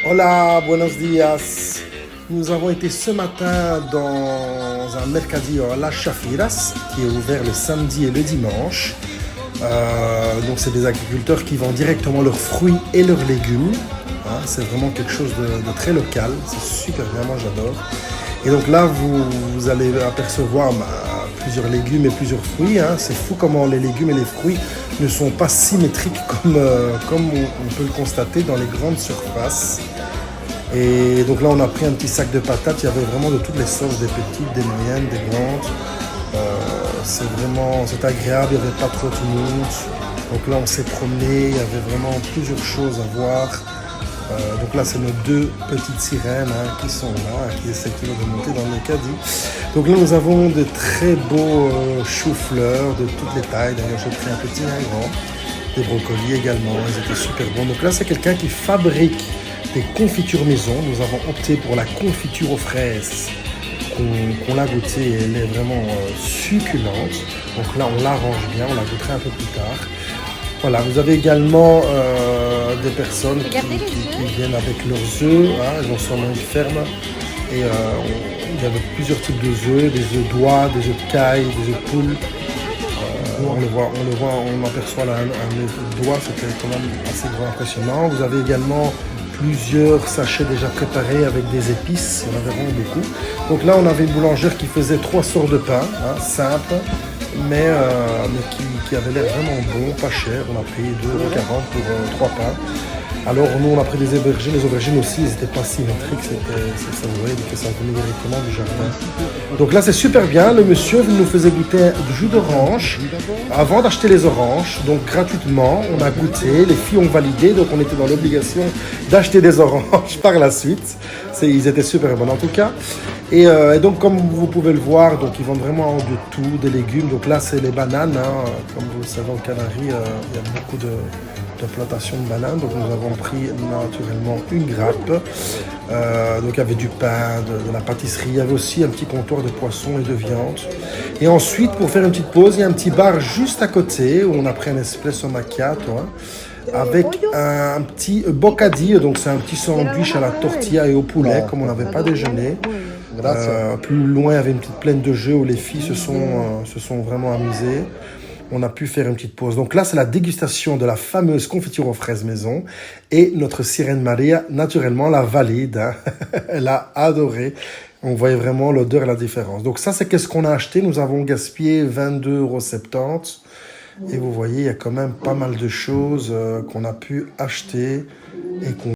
Hola, buenos días. Nous avons été ce matin dans un mercadillo à Las Chafiras qui est ouvert le samedi et le dimanche. Donc c'est des agriculteurs qui vendent directement leurs fruits et leurs légumes. Hein, c'est vraiment quelque chose de très local. C'est super bien, moi j'adore. Et donc là, vous allez apercevoir plusieurs légumes et plusieurs fruits. Hein. C'est fou comment les légumes et les fruits ne sont pas symétriques comme on peut le constater dans les grandes surfaces. Et donc là, on a pris un petit sac de patates. Il y avait vraiment de toutes les sauces, des petites, des moyennes, des grandes. C'est agréable, il n'y avait pas trop de monde. Donc là, on s'est promené, il y avait vraiment plusieurs choses à voir. Donc là, c'est nos deux petites sirènes qui sont là, qui essaient de monter dans le caddie. Donc là, nous avons de très beaux choux-fleurs de toutes les tailles. D'ailleurs, j'ai pris un petit et un grand. Des brocolis également, ils étaient super bons. Donc là, c'est quelqu'un qui fabrique des confitures maison. Nous avons opté pour la confiture aux fraises qu'on l'a goûtée et elle est vraiment succulente. Donc là, on l'arrange bien, on la goûtera un peu plus tard. Voilà, vous avez également des personnes qui viennent avec leurs œufs. Hein, ils vont sur une ferme et il y avait plusieurs types d'œufs, des œufs d'oie, des œufs de caille, des œufs de poule. On aperçoit là un œuf d'oie, c'était quand même assez grand, impressionnant. Vous avez également plusieurs sachets déjà préparés avec des épices, il y en avait vraiment beaucoup. Donc là, on avait une boulangère qui faisait 3 sortes de pain, simple, mais qui avait l'air vraiment bon, pas cher. On a payé 2,40 € pour 3 pains. Alors nous, on a pris des aubergines. Les aubergines aussi, ils n'étaient pas symétriques, ça vous voyez, que ça venait directement du jardin. Donc là, c'est super bien. Le monsieur nous faisait goûter du jus d'orange avant d'acheter les oranges, donc gratuitement. On a goûté, les filles ont validé, donc on était dans l'obligation d'acheter des oranges par la suite. Ils étaient super bons en tout cas. Et donc, comme vous pouvez le voir, donc ils vendent vraiment de tout, des légumes. Donc là, c'est les bananes. Comme vous le savez, en Canaries, il y a beaucoup de plantation de bananes, donc nous avons pris naturellement une grappe. Donc il y avait du pain, de la pâtisserie, il y avait aussi un petit comptoir de poissons et de viande. Et ensuite, pour faire une petite pause, il y a un petit bar juste à côté où on a pris un espresso macchiato avec un petit bocadillo, donc c'est un petit sandwich à la tortilla et au poulet, comme on n'avait pas déjeuné. Plus loin, il y avait une petite plaine de jeux où les filles se sont vraiment amusées. On a pu faire une petite pause. Donc là, c'est la dégustation de la fameuse confiture aux fraises maison. Et notre sirène Maria, naturellement, la valide. Elle a adoré. On voyait vraiment l'odeur et la différence. Donc ça, c'est qu'est-ce qu'on a acheté. Nous avons gaspillé 22,70 €. Et vous voyez, il y a quand même pas mal de choses qu'on a pu acheter et qu'on